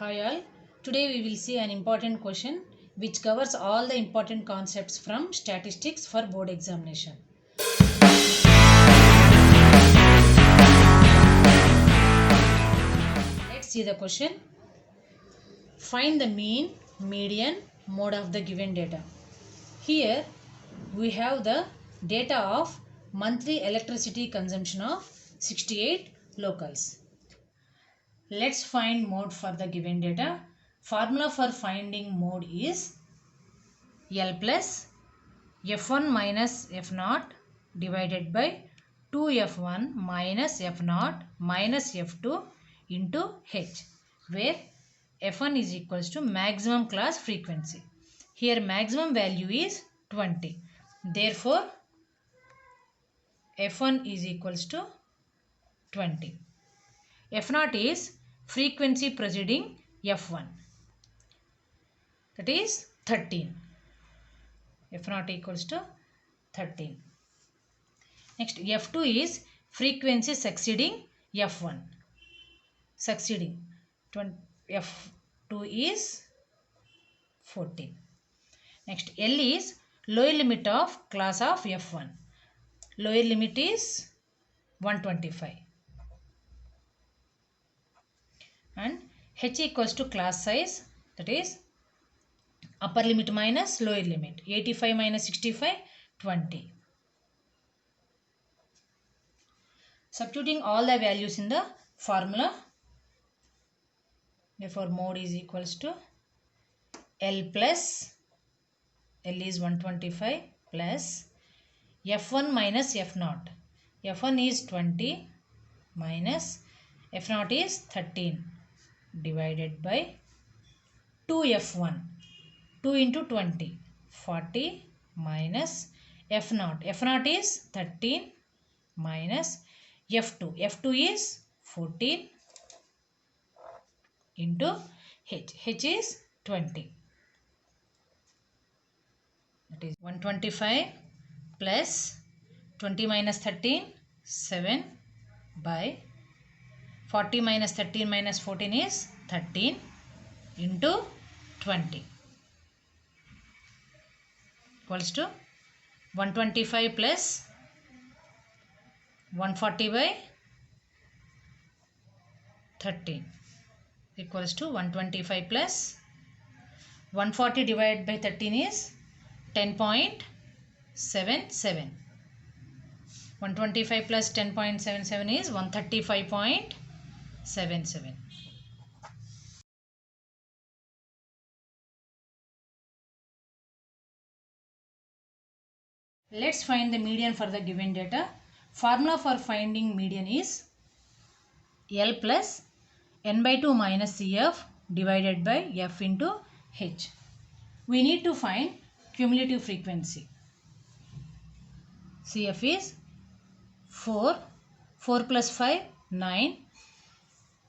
Hi all. Today we will see an important question which covers all the important concepts from statistics for board examination. Let's see the question. Find the mean, median, mode of the given data. Here we have the data of monthly electricity consumption of 68 locals. Let's find mode for the given data. Formula for finding mode is L plus F1 minus F0 divided by 2F1 minus F0 minus F2 into H, where F1 is equals to maximum class frequency. Here maximum value is 20. Therefore, F1 is equals to 20. F0 is frequency preceding F1, that is 13. F0 equals to 13. Next, F2 is frequency succeeding F1. Succeeding. F2 is 14. Next, L is lower limit of class of F1. Lower limit is 125. And H equals to class size, that is upper limit minus lower limit. 85 minus 65, 20. Substituting all the values in the formula, therefore mode is equals to L plus, L is 125 plus F1 minus F0. F1 is 20 minus F0 is 13 divided by 2F1. 2 into 20, 40 minus F0. F0 is 13 minus F2. F2 is 14 into H. H is 20. That is 125 plus 20 minus 13, 7 by 40 minus 13 minus 14 is 13 into 20 equals to 125 plus 140 by 13 equals to 125 plus 140 divided by 13 is 10.77. 125 plus 10.77 is 135.77. Let's find the median for the given data. Formula for finding median is L plus n by 2 minus CF divided by F into H. We need to find cumulative frequency. CF is 4, 4 plus 5, 9,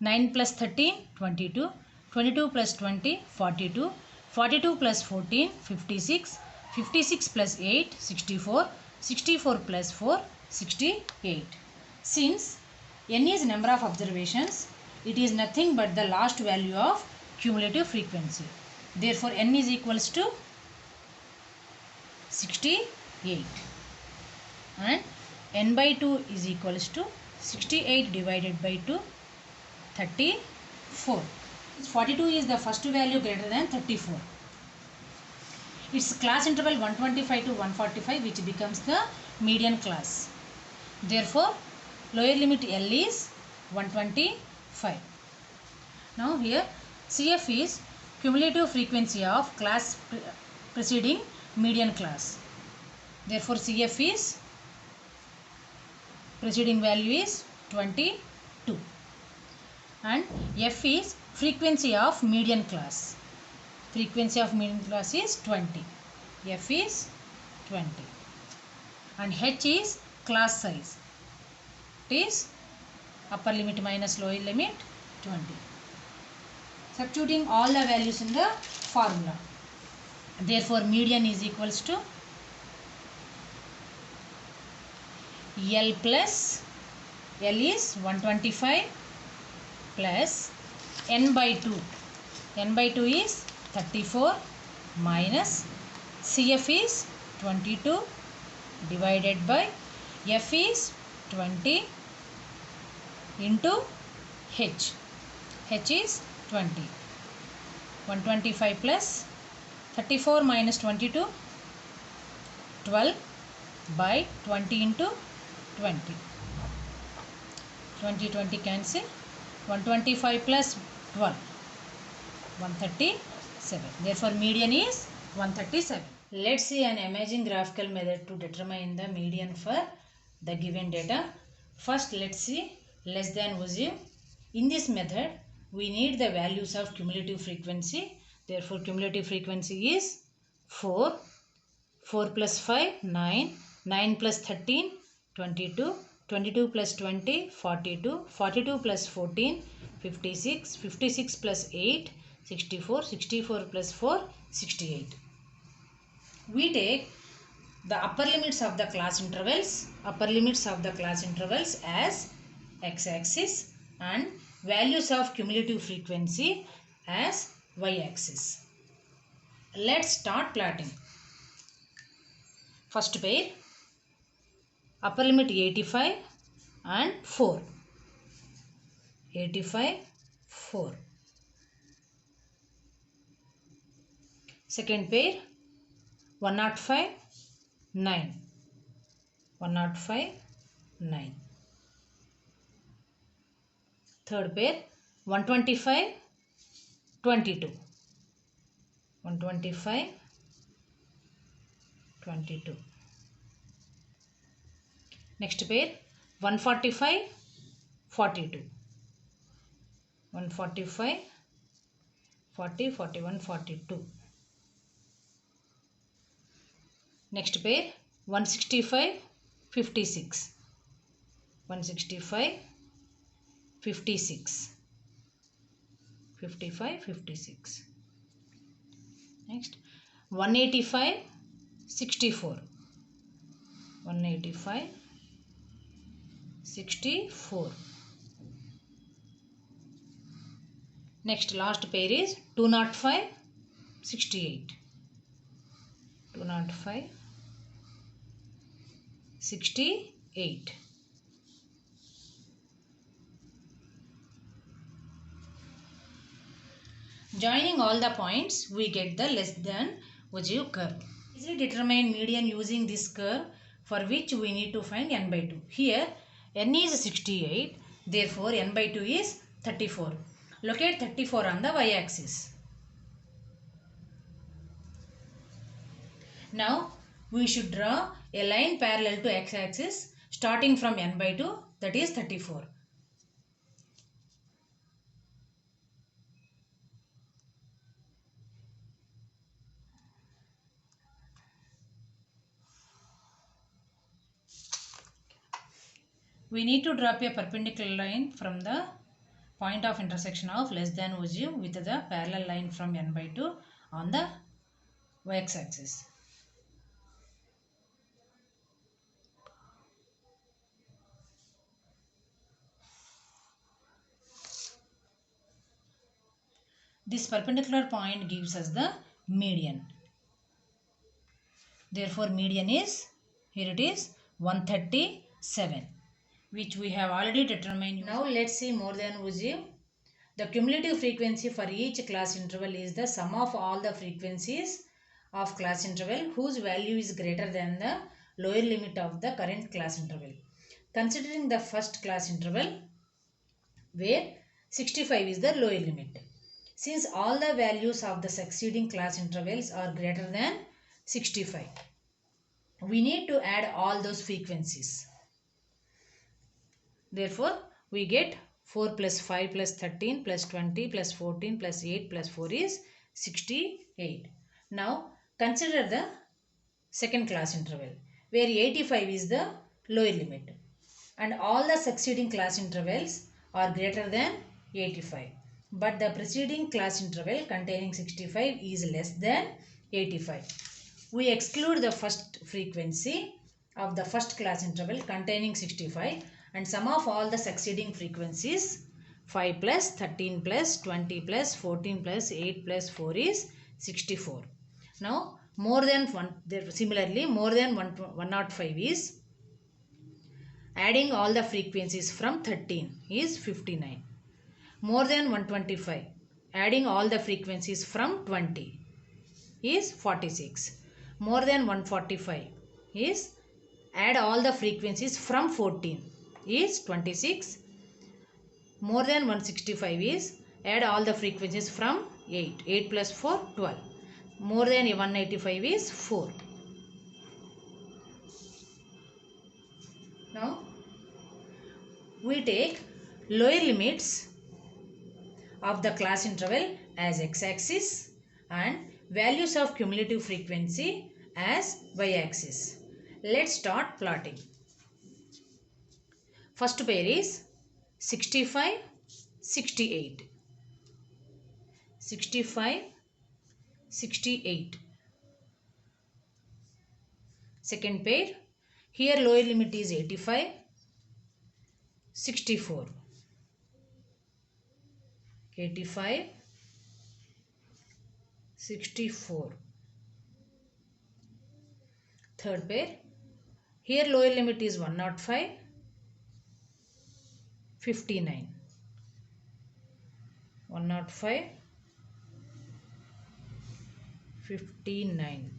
9 plus 13, 22, 22 plus 20, 42, 42 plus 14, 56, 56 plus 8, 64, 64 plus 4, 68. Since n is number of observations, it is nothing but the last value of cumulative frequency. Therefore, n is equals to 68 and n by 2 is equals to 68 divided by 2, 34. 42 is the first value greater than 34. Its class interval 125 to 145, which becomes the median class. Therefore, lower limit L is 125. Now here CF is cumulative frequency of class preceding median class. Therefore, CF is preceding value is 22 and F is frequency of median class. Frequency of median class is 20. F is 20 and H is class size. It is upper limit minus lower limit 20. Substituting all the values in the formula. Therefore, median is equals to L plus, L is 125 plus n by 2. n by 2 is 34 minus CF is 22 divided by F is 20 into H. H is 20. 125 plus 34 minus 22, 12 by 20 into 20. 20 cancel. 125 plus 12, 137. Therefore, median is 137. Let's see an amazing graphical method to determine the median for the given data. First, let's see less than OSU. In this method, we need the values of cumulative frequency. Therefore, cumulative frequency is 4. 4 plus 5, 9. 9 plus 13, 22. 22 plus 20, 42. 42 plus 14, 56. 56 plus 8, 64. 64 plus 4, 68. We take the upper limits of the class intervals as x-axis and values of cumulative frequency as y-axis. Let's start plotting. First pair, upper limit 85 and 4. 85, 4. Second pair, 105, 9. 105, 9. Third pair, 125, 22. 125, 22. Next pair, 145, 42. 145, 40, 41, 42. Next pair, 165, 56. 165, 56. 55, 56. Next, 185, 64. 185, 64. Next, last pair is 205, 68. 205, 68. Joining all the points, we get the less than ogive curve. Easily determine median using this curve, for which we need to find n by 2. Here n is 68, therefore n by 2 is 34. Locate 34 on the y-axis. Now we should draw a line parallel to x-axis starting from n by 2, that is 34. We need to drop a perpendicular line from the point of intersection of less than ogive with the parallel line from n by 2 on the y-axis. This perpendicular point gives us the median. Therefore, median is, here it is 137, which we have already determined. Now let's see more than ogive. The cumulative frequency for each class interval is the sum of all the frequencies of class interval whose value is greater than the lower limit of the current class interval. Considering the first class interval where 65 is the lower limit. Since all the values of the succeeding class intervals are greater than 65, we need to add all those frequencies. Therefore, we get 4 plus 5 plus 13 plus 20 plus 14 plus 8 plus 4 is 68. Now, consider the second class interval where 85 is the lower limit and all the succeeding class intervals are greater than 85. But the preceding class interval containing 65 is less than 85. We exclude the first frequency of the first class interval containing 65 and sum of all the succeeding frequencies 5 plus 13 plus 20 plus 14 plus 8 plus 4 is 64. Now more than one, similarly more than 105 is adding all the frequencies from 13 is 59. More than 125 adding all the frequencies from 20 is 46. More than 145 is add all the frequencies from 14 is 26. More than 165 is add all the frequencies from 8. 8 plus 4, 12. More than 185 is 4. Now we take lower limits of the class interval as x-axis and values of cumulative frequency as y-axis. Let's start plotting. First pair is 65, 68. 65, 68. Second pair, here lower limit is 85, 64. 85, 64. Third pair, here lower limit is 105, 59. 105, 59.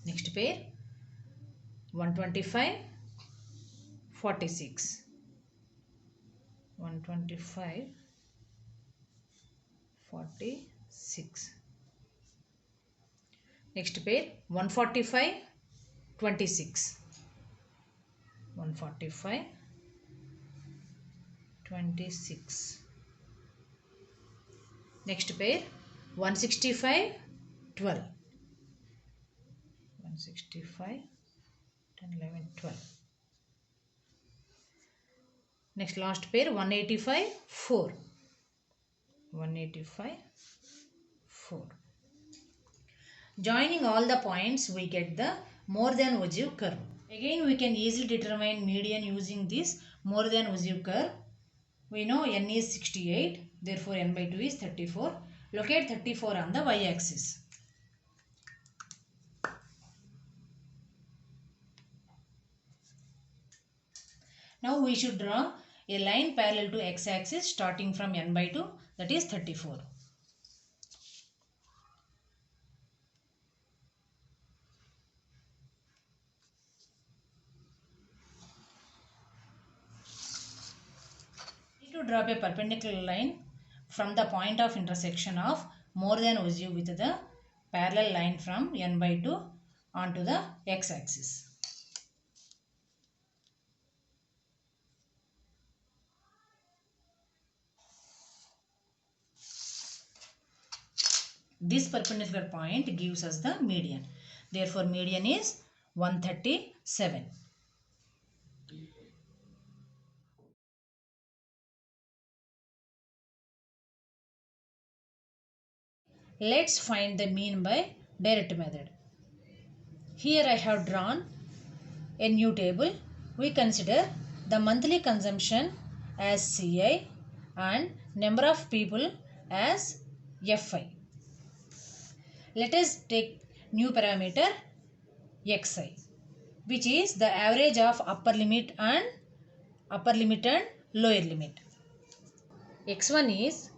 Next pair 125, 46. 125, 46. Next pair 145, 26. 145, 26. Next pair 165, 12. 165, 10, 11, 12. Next last pair 185, 4. 185, 4. Joining all the points we get the more than ogive curve. Again we can easily determine median using this more than ogive curve. We know n is 68, therefore n by 2 is 34. Locate 34 on the y-axis. Now we should draw a line parallel to x-axis starting from n by 2, that is 34. To draw a perpendicular line from the point of intersection of more than ogive with the parallel line from n by 2 onto the x-axis. This perpendicular point gives us the median. Therefore, median is 137. Let's find the mean by direct method. Here I have drawn a new table. We consider the monthly consumption as Ci and number of people as Fi. Let us take new parameter Xi, which is the average of upper limit and lower limit. X1 is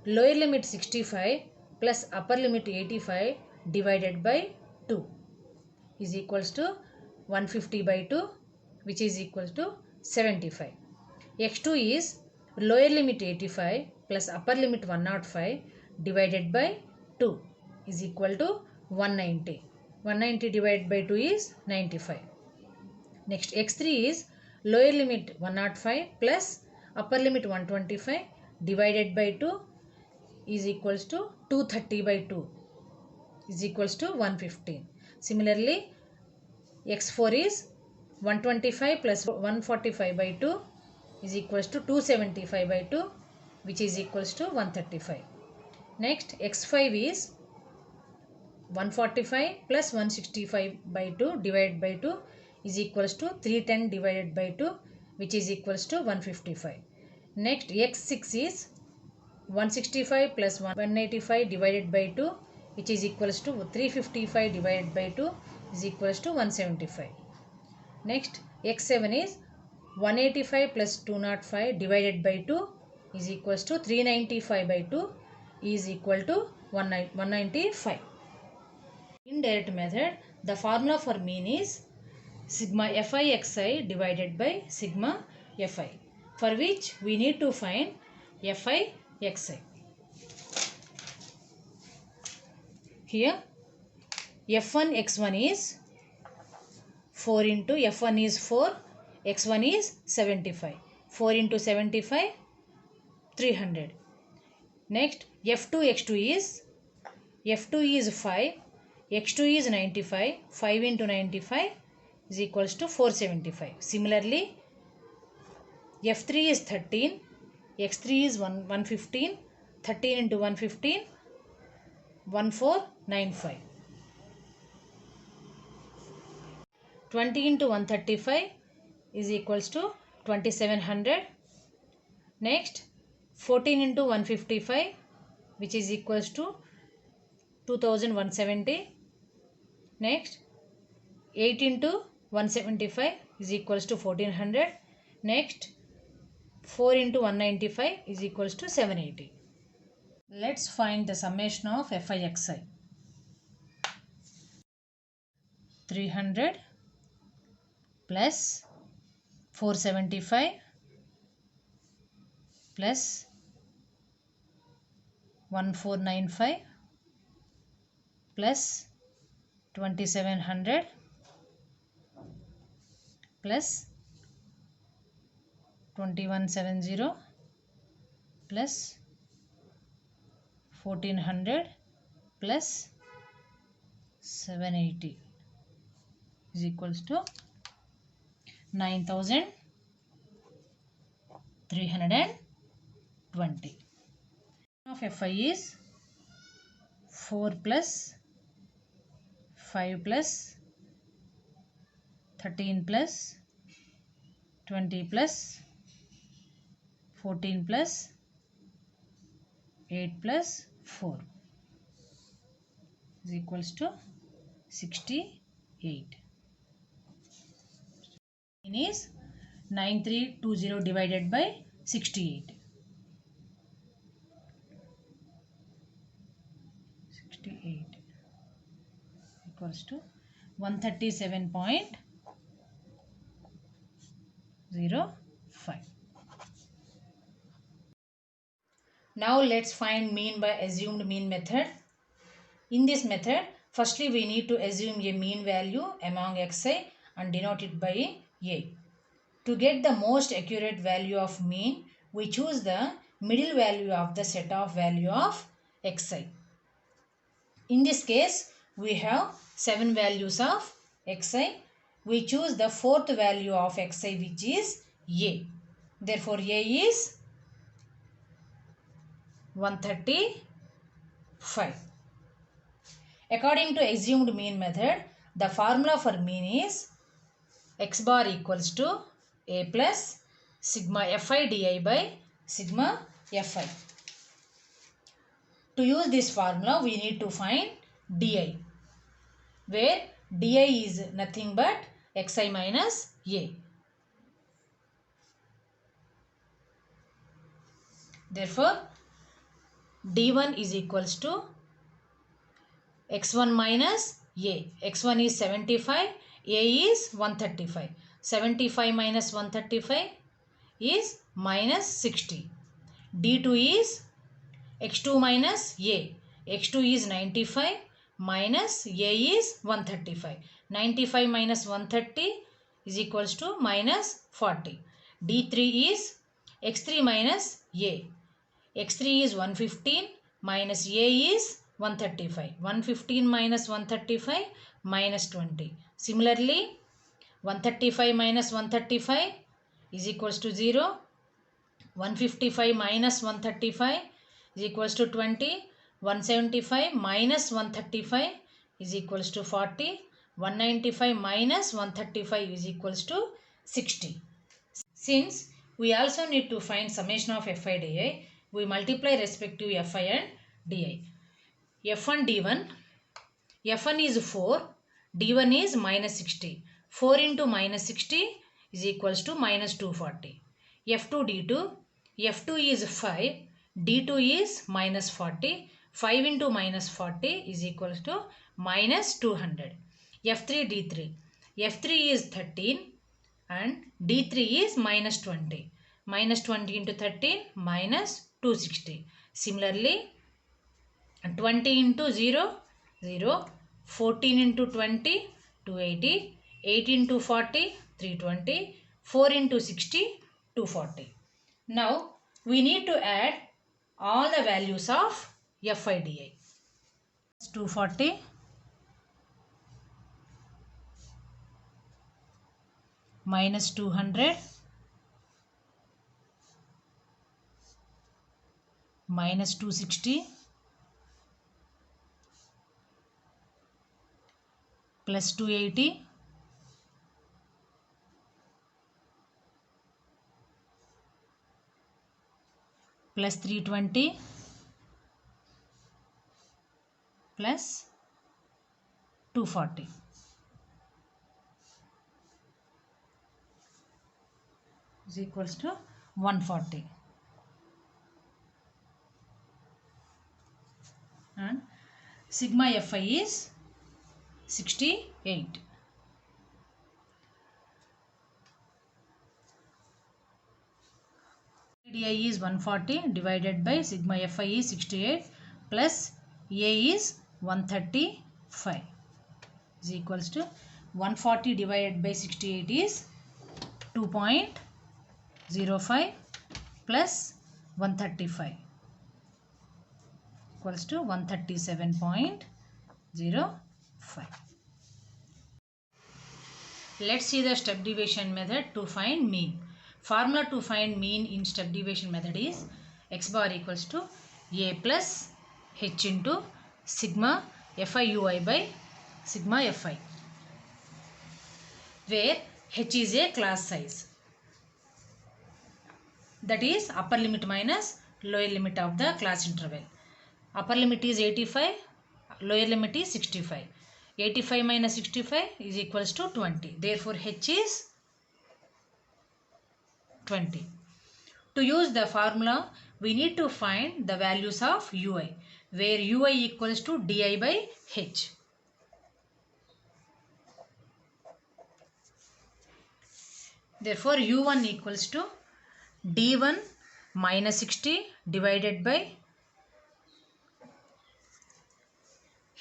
lower limit 65 plus upper limit 85 divided by 2 is equals to 150 by 2, which is equal to 75. X2 is lower limit 85 plus upper limit 105 divided by 2 is equal to 190. 190 divided by 2 is 95. Next X3 is lower limit 105 plus upper limit 125 divided by 2 is equals to 230 by 2 is equals to 115. Similarly, X4 is 125 plus 145 by 2 is equals to 275 by 2, which is equals to 135. Next, X5 is 145 plus 165 by 2 divided by 2 is equals to 310 divided by 2, which is equals to 155. Next x6 is 165 plus 185 divided by 2, which is equals to 355 divided by 2 is equals to 175. Next x7 is 185 plus 205 divided by 2 is equals to 395 by 2 is equal to 195. In direct method, the formula for mean is sigma fi xi divided by sigma fi, for which we need to find fi xi. Here f1 x1 is 4 into f1 is 4, x1 is 75. 4 into 75, 300. Next f2 x2 is 5, x2 is 95. 5 into 95 is equals to 475. Similarly, f3 is 13, x3 is 115. 13 into 115, 1495. 20 into 135 is equals to 2700. Next 14 into 155, which is equals to 2170. Next 8 into 175 is equals to 1400. Next 4 into 195 is equals to 780. Let's find the summation of fi xi. 300 plus 475 plus 1495 plus 2700 plus 2170 plus 1400 plus 780 is equals to 9320. Of fi is 4 plus 5 plus 13 plus 20 plus 14 plus 8 plus 4 is equals to 68. It is 9320 divided by 68. 68 equals to 137.05. Now let's find mean by assumed mean method. In this method, firstly we need to assume a mean value among xi and denote it by a. To get the most accurate value of mean, we choose the middle value of the set of value of xi. In this case, we have 7 values of xi. We choose the fourth value of xi, which is a. Therefore, a is 135. According to assumed mean method, the formula for mean is x bar equals to a plus sigma fi di by sigma fi. To use this formula, we need to find di, where di is nothing but xi minus a. Therefore, d1 is equals to x1 minus a. x1 is 75, a is 135. 75 minus 135 is minus 60. d2 is x2 minus a. x2 is 95 minus a is 135. 95 minus 130 is equals to minus 40. d3 is x3 minus a. x3 is 115 minus a is 135. 115 minus 135 minus 20. Similarly, 135 minus 135 is equals to 0. 155 minus 135 is equals to 20. 175 minus 135 is equals to 40. 195 minus 135 is equals to 60. Since we also need to find summation of Fi di, we multiply respective Fi and di. F1 d1, F1 is 4, d1 is minus 60. 4 into minus 60 is equals to minus 240. F2 d2, F2 is 5, d2 is minus 40. 5 into minus 40 is equals to minus 200. F3 d3, F3 is 13 and d3 is minus 20. Minus 20 into 13 minus 260. Similarly, 20 into 0, 0, 14 into 20, 280, 8 into 40, 320, 4 into 60, 240. Now, we need to add all the values of FIDI. 240 minus 200 minus 260 plus 280 plus 320 plus 240 is equals to 140. And sigma Fi is 68. DI is 140 divided by sigma Fi is 68 plus A is 135 is equals to 140 divided by 68 is 2.05 plus 135 equals to 137.05. Let's see the step deviation method to find mean. Formula to find mean in step deviation method is x bar equals to a plus h into sigma Fi ui by sigma Fi, where h is a class size, that is upper limit minus lower limit of the class interval. Upper limit is 85, lower limit is 65. 85 minus 65 is equals to 20. Therefore, h is 20. To use the formula, we need to find the values of ui, where ui equals to di by h. Therefore, u1 equals to d1 minus 60 divided by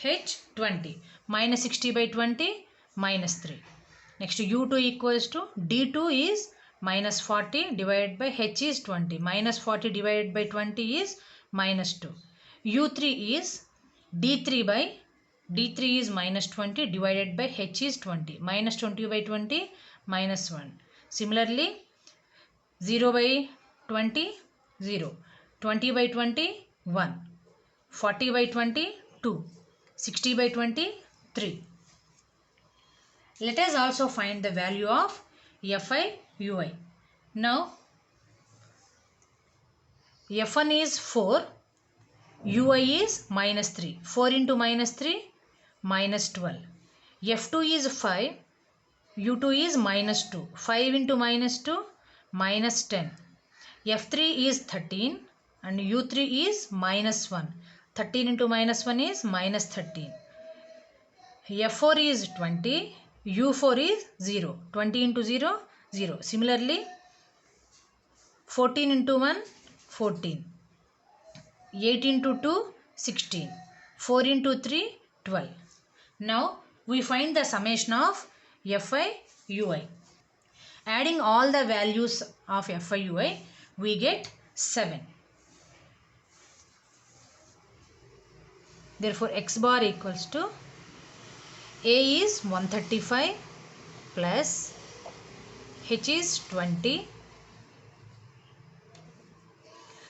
h 20. Minus 60 by 20 minus 3. Next, u2 equals to d2 is minus 40 divided by h is 20. Minus 40 divided by 20 is minus 2. u3 is d3 is minus 20 divided by h is 20. Minus 20 by 20 minus 1. Similarly, 0 by 20, 0. 20 by 20, 1. 40 by 20, 2. 60 by 20, 3. Let us also find the value of Fi ui. Now, F1 is 4, ui is minus 3. 4 into minus 3, minus 12. F2 is 5, u2 is minus 2. 5 into minus 2, minus 10. F3 is 13 and u3 is minus 1. 13 into minus 1 is minus 13. F4 is 20, u4 is 0. 20 into 0, 0. Similarly, 14 into 1, 14. 8 into 2, 16. 4 into 3, 12. Now, we find the summation of Fi ui. Adding all the values of Fi ui, we get 7. Therefore, x bar equals to A is 135 plus h is 20.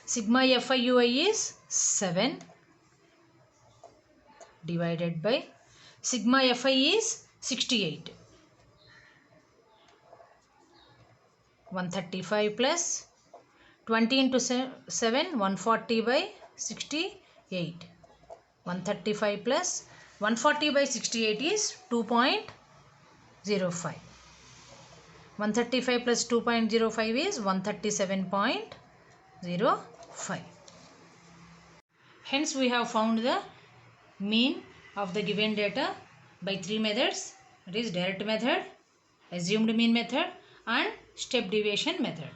Sigma Fi ui is 7 divided by sigma Fi is 68. 135 plus 20 into 7, 140 by 68. 135 plus 140 by 68 is 2.05. 135 plus 2.05 is 137.05. Hence, we have found the mean of the given data by three methods. That is direct method, assumed mean method and step deviation method.